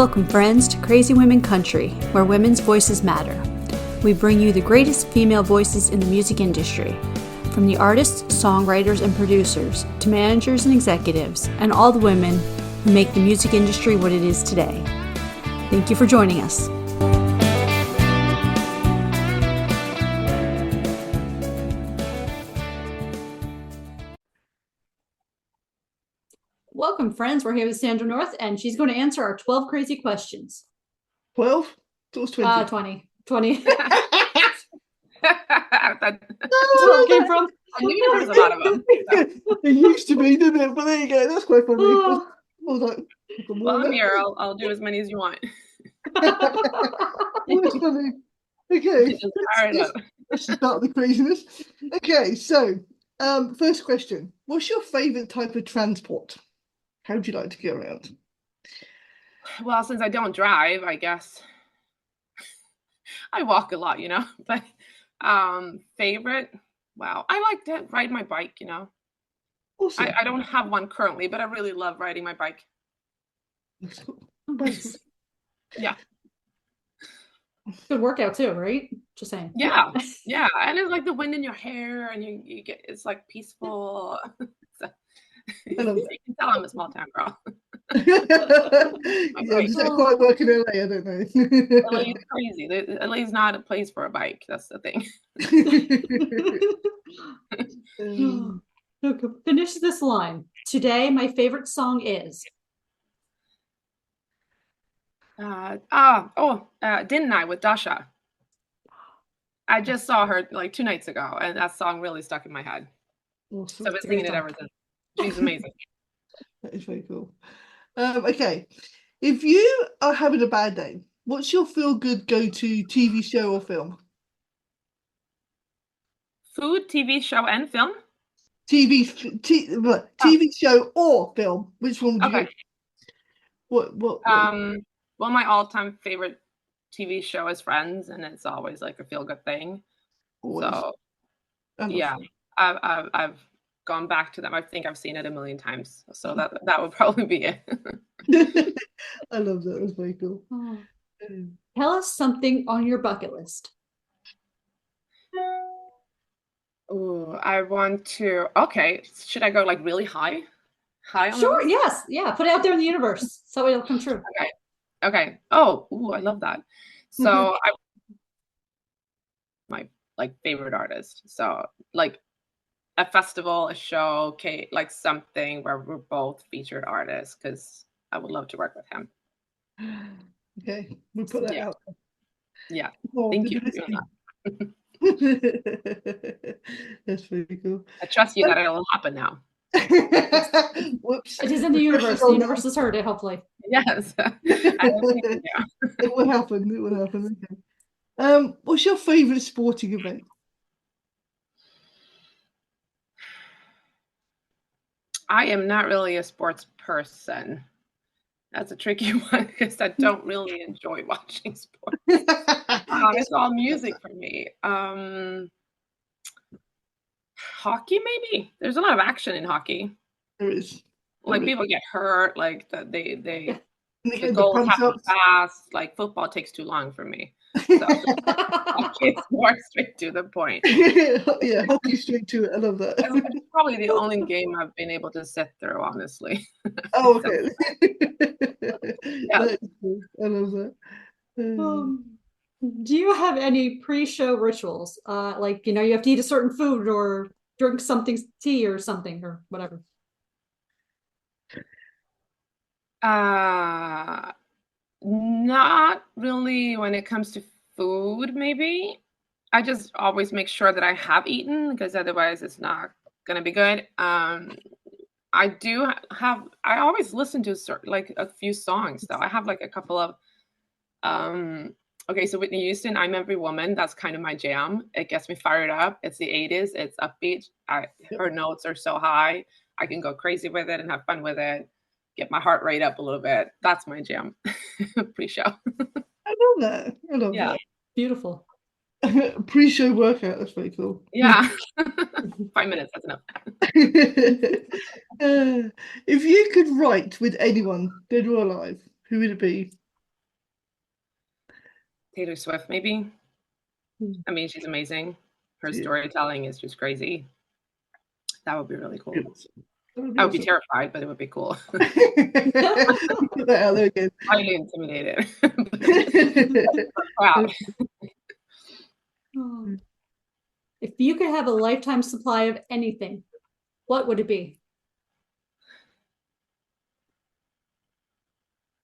Welcome, friends, to Crazy Women Country, where women's voices matter. We bring you the greatest female voices in the music industry, from the artists, songwriters, and producers, to managers and executives, and all the women who make the music industry what it is today. Thank you for joining us. Welcome, friends. We're here with Sandra North, and she's going to answer our 12 crazy questions. 12? It was 20. 20. That's where it came from. I knew there was a lot of them. It used to be, didn't it? But there you go. That's quite funny. I was like, well, I'm here. I'll do as many as you want. That's funny. Okay. Let's start the craziness. Okay, so first question. What's your favourite type of transport? How would you like to get around? Well, since I don't drive, I guess I walk a lot, but favorite, wow, I like to ride my bike, Awesome. I don't have one currently, but I really love riding my bike. That's cool. Yeah. Good workout too, right? Just saying. Yeah. And it's like the wind in your hair and you get, it's like peaceful. So, you can tell I'm a small town girl. Does that quite work in LA? I don't know. LA is crazy. LA is not a place for a bike. That's the thing. Okay, finish this line. Today, my favorite song is. Didn't I with Dasha? I just saw her like 2 nights ago, and that song really stuck in my head. Awesome. So I've been singing it ever since. She's amazing. That is very cool. Okay, if you are having a bad day, what's your feel-good go-to TV show or film? Food, TV show, and film? TV show or film. Which one would you go? What? Well, my all-time favorite TV show is Friends, and it's always like a feel-good thing. Always. So, yeah, I've gone back to them. I think I've seen it a million times. So that would probably be it. I love that. That's very cool. Tell us something on your bucket list. Oh, I want to. Okay, should I go like really high? High on Sure. Yes. Yeah. Put it out there in the universe so it'll come true. Okay. Oh, I love that. So my like favorite artist. So like a festival, a show, okay, like something where we're both featured artists, because I would love to work with him. Okay, we'll put that out. Yeah. Thank you for doing that. That's very cool. I trust you that it'll happen now. Whoops. It is in the universe. The universe has heard it, hopefully. Yes. It will happen. It will happen. Okay. What's your favorite sporting event? I am not really a sports person. That's a tricky one because I don't really enjoy watching sports. It's all music for me. Hockey, maybe. There's a lot of action in hockey. There is. Like people get hurt. Like the the goal happens fast. Like football takes too long for me. So it's more straight to the point. Yeah, hockey straight to it. I love that. It's probably the only game I've been able to sit through, honestly. Oh, okay. Yeah. Cool. I love that. Do you have any pre-show rituals? Like, you have to eat a certain food or drink something, tea or something or whatever. Not really when it comes to food, maybe. I just always make sure that I have eaten, because otherwise it's not going to be good. I always listen to like a few songs though. I have like a couple of, okay, so Whitney Houston, I'm Every Woman, that's kind of my jam. It gets me fired up. It's the 80s, it's upbeat. Her notes are so high. I can go crazy with it and have fun with it. Get my heart rate up a little bit. That's my jam. Pre-show. I love that. I love that. Beautiful. Pre-show workout. That's very cool. Yeah. 5 minutes. That's enough. If you could write with anyone, dead or alive, who would it be Taylor Swift, maybe. I mean, she's amazing. Her storytelling is just crazy. That would be really cool. I would be terrified, but it would be cool. Highly intimidated. Proud. If you could have a lifetime supply of anything, what would it be?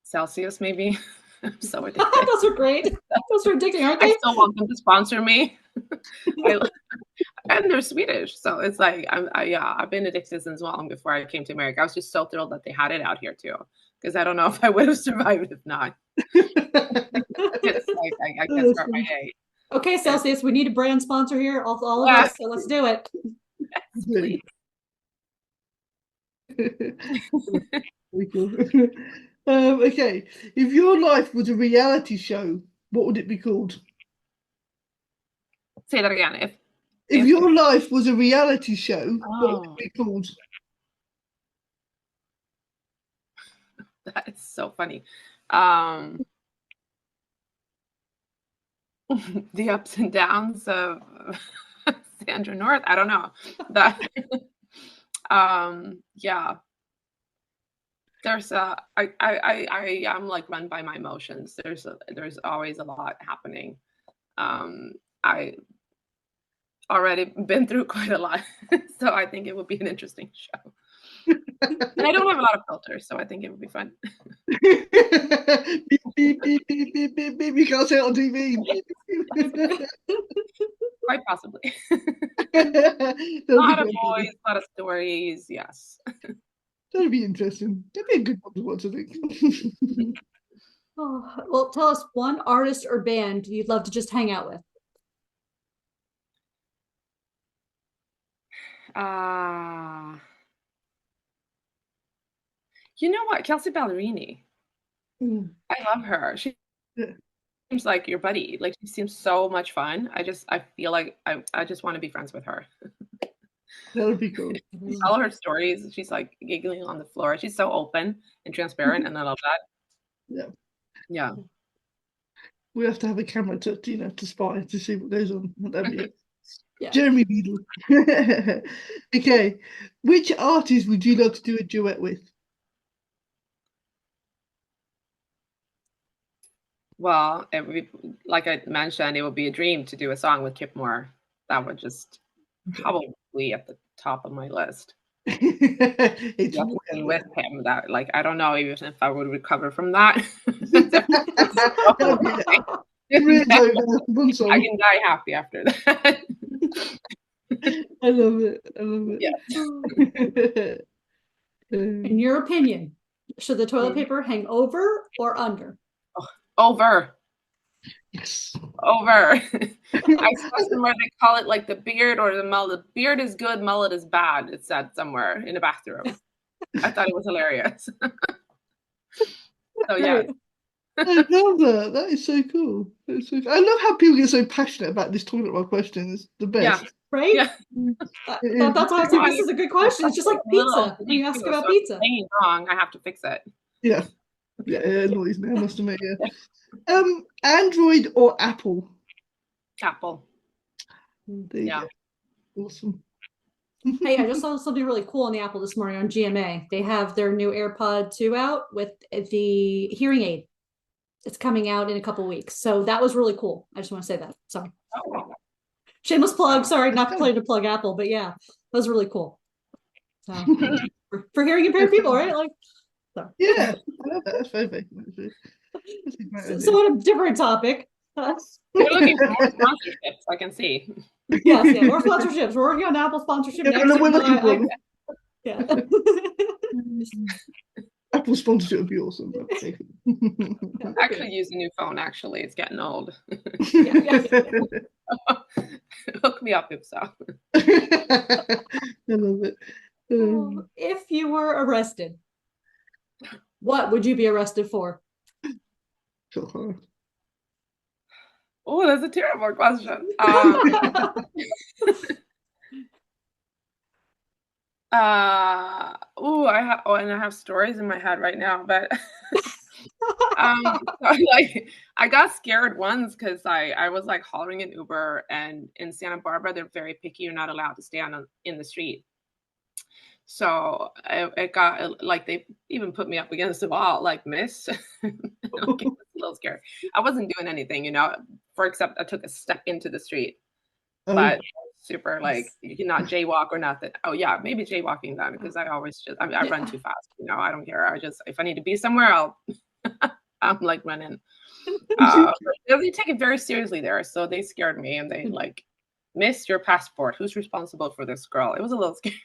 Celsius, maybe. I'm so addicted. Those are great. Those are addicting, aren't they? I still want them to sponsor me. And they're Swedish, so it's like I've been addicted since long before I came to America. I was just so thrilled that they had it out here too, because I don't know if I would have survived if not. It's like I can't start my day. Okay, Celsius, we need a brand sponsor here, all of us. So let's do it. Yes, please. Okay, if your life was a reality show, what would it be called? Say that again. If your life was a reality show, what would it be called? That is so funny. The ups and downs of Sandra North. I don't know. That yeah. There's I'm like run by my emotions. There's always a lot happening. I already been through quite a lot, so I think it would be an interesting show. And I don't have a lot of filters, so I think it would be fun. Beep, beep, beep, beep, beep, beep, beep. You can't say it on TV. Quite possibly. A lot of boys, a lot of stories. Yes. That'd be interesting. That'd be a good one to watch, I think. Well, tell us one artist or band you'd love to just hang out with. You know what? Kelsey Ballerini. I love her. She seems like your buddy. Like, she seems so much fun. I feel like I just want to be friends with her. That would be cool. All her stories, she's like giggling on the floor. She's so open and transparent, and I love that. Yeah. We have to have a camera to spy to see what goes on. That'd be it. Yeah. Jeremy Beadle. Okay. Which artist would you love to do a duet with? Well, like I mentioned, it would be a dream to do a song with Kip Moore. That would just probably at the top of my list. It's with him, that, like, I don't know even if I would recover from that. I can die happy after that. I love it. Yeah. In your opinion, should the toilet paper hang over or under? Over. Yes. Over. I saw somewhere they call it like the beard or the mullet. Beard is good, mullet is bad. It said somewhere in a bathroom. I thought it was hilarious. So yeah. I love that. That is so cool. I love how people get so passionate about this toilet roll question. It's the best. Yeah. Right? Yeah. That's why I think this is a good question. It's just like pizza. When you ask about pizza. Anything wrong, I have to fix it. Yeah. Yeah, it annoys me, I must admit, yeah. Android or Apple? Apple. Yeah. Awesome. Hey, I just saw something really cool on the Apple this morning on GMA. They have their new AirPod 2 out with the hearing aid. It's coming out in a couple weeks. So that was really cool. I just want to say that. Sorry. Oh. Shameless plug. Sorry, not planning to plug Apple, but yeah, that was really cool. So for hearing impaired people, right? Like, so. Yeah, I love that. That's perfect. So on a different topic. You're looking for more sponsorships, I can see. Yes, yeah, more sponsorships. We're working on Apple sponsorship next. We're looking for them. Yeah. Apple sponsorship would be awesome. I could use a new phone, actually. It's getting old. Yeah. Hook me up if so. I love it. If you were arrested, what would you be arrested for? Oh, that's a terrible question. I have stories in my head right now, but Like I got scared once because I was like hollering an Uber, and in Santa Barbara they're very picky. You're not allowed to stand in the street. So it got like they even put me up against the wall, like miss. Like, it was a little scary. I wasn't doing anything, for except I took a step into the street, but super like you cannot jaywalk or nothing. Oh yeah, maybe jaywalking then because I always I run too fast. I don't care. I just if I need to be somewhere, I'm like running. They take it very seriously there, so they scared me and they like, miss your passport. Who's responsible for this girl? It was a little scary.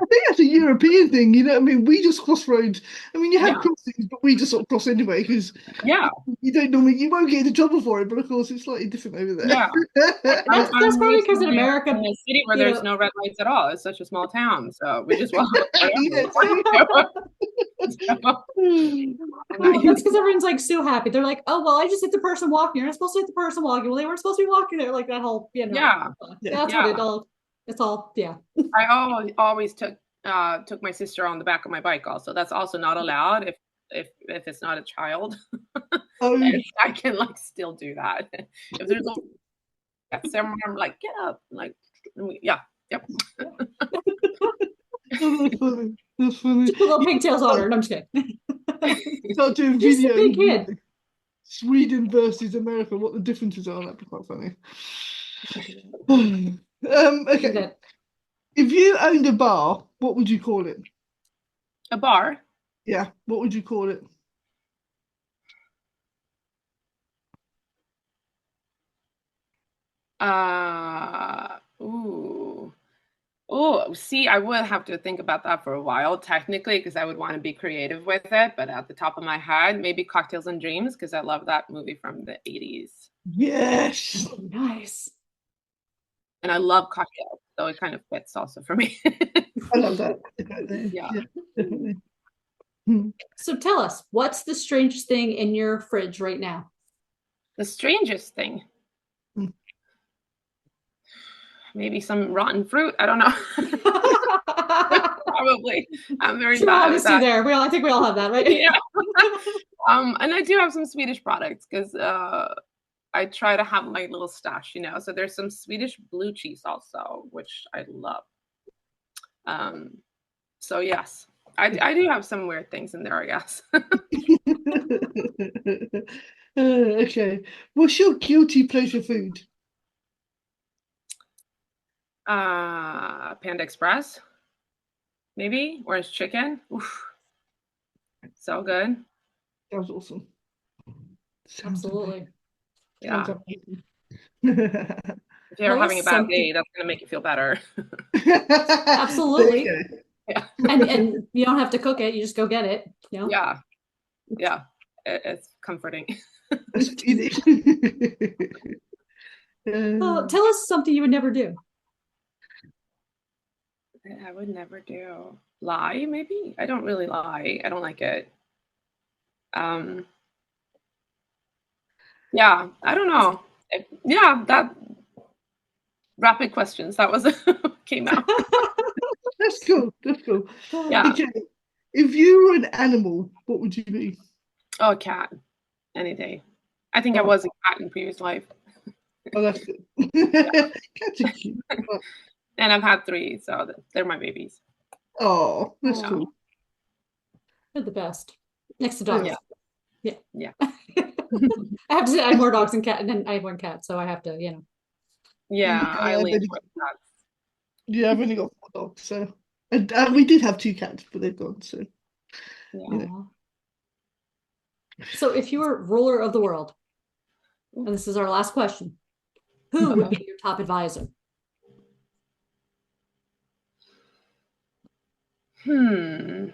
I think that's a European thing, I mean, we just cross roads. I mean, you have crossings, but we just sort of cross anyway because you won't get into trouble for it. But of course, it's slightly different over there. Yeah, that's probably because in America, in a city where there's no red lights at all. It's such a small town, so we just walk. That's because everyone's like so happy. They're like, oh well, I just hit the person walking. You're not supposed to hit the person walking. Well, they weren't supposed to be walking there. Like that whole, that's what it all. It's all, I always took my sister on the back of my bike. Also, that's also not allowed if it's not a child. I can like still do that. If there's someone, I'm like, get up, like, yep. That's funny. Just put little pigtails on her. No, I'm just kidding. Start doing She's a big video. kid. Sweden versus America. What the differences are? That'd be quite funny. Okay. If you owned a bar, what would you call it? A bar? Yeah. What would you call it? See, I would have to think about that for a while, technically, because I would want to be creative with it. But at the top of my head, maybe Cocktails and Dreams, because I love that movie from the 80s. Yes. Oh, nice. And I love cocktails, so it kind of fits also for me. I love that. Yeah, definitely. So tell us, what's the strangest thing in your fridge right now? The strangest thing. Maybe some rotten fruit. I don't know. Probably. I'm very bad at that. There. I think we all have that, right? Yeah. And I do have some Swedish products because I try to have my little stash, So there's some Swedish blue cheese also, which I love. So yes, I do have some weird things in there, I guess. Okay. What's your guilty pleasure food? Panda Express, maybe orange chicken. Oof. So good. That was awesome. Absolutely. Yeah. If you're having a bad day, that's gonna make you feel better. Absolutely. Yeah. And you don't have to cook it; you just go get it. Yeah. It's comforting. Well, tell us something you would never do. I would never do. Lie, maybe? I don't really lie. I don't like it. Yeah, I don't know. That rapid questions. That was came out. That's cool. Yeah. Okay. If you were an animal, what would you be? Oh, a cat. Any day. I think I was a cat in previous life. Oh, that's good. Cats are cute. And I've had 3, so they're my babies. Oh, that's cool. They're the best. Next to dogs. Yeah. I have to say I have more dogs than cat, and then I have 1 cat, so I have to, Yeah, I only have 4 cats. Yeah, I've only got 4 dogs, so we did have 2 cats, but they've gone. So. Yeah. So, if you were ruler of the world, and this is our last question, who would be your top advisor? You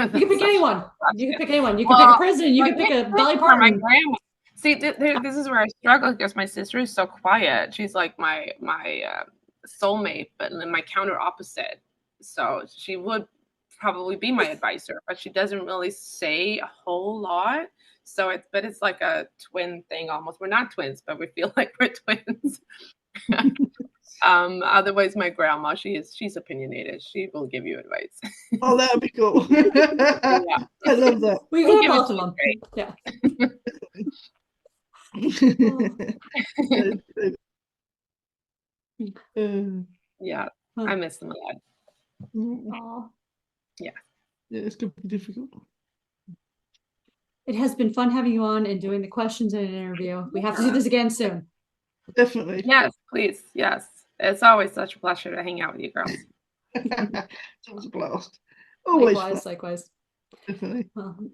can pick anyone. You can pick anyone. You can pick a president. You can pick a Dolly Parton. My grandma. See, this is where I struggle because my sister is so quiet. She's like my soulmate, but then my counter opposite. So she would probably be my advisor, but she doesn't really say a whole lot. So it's like a twin thing almost. We're not twins, but we feel like we're twins. Otherwise, my grandma, she's opinionated. She will give you advice. Oh, that would be cool. Yeah. I love that. We got both of them. Yeah. Yeah, I miss them a lot. Yeah. Yeah, it's going to be difficult. It has been fun having you on and doing the questions in an interview. We have to do this again soon. Definitely. Yes, please. Yes. It's always such a pleasure to hang out with you girls. It was a blast. Always likewise. Definitely.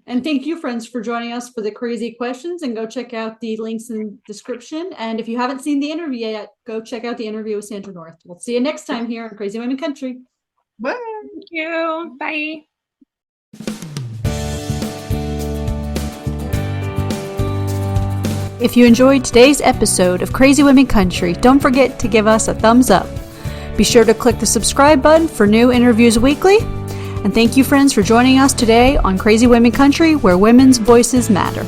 And thank you, friends, for joining us for the crazy questions, and go check out the links in the description. And if you haven't seen the interview yet, go check out the interview with Sandra North. We'll see you next time here on Crazy Women Country. Bye. Thank you. Bye. If you enjoyed today's episode of Crazy Women Country, don't forget to give us a thumbs up. Be sure to click the subscribe button for new interviews weekly. And thank you, friends, for joining us today on Crazy Women Country, where women's voices matter.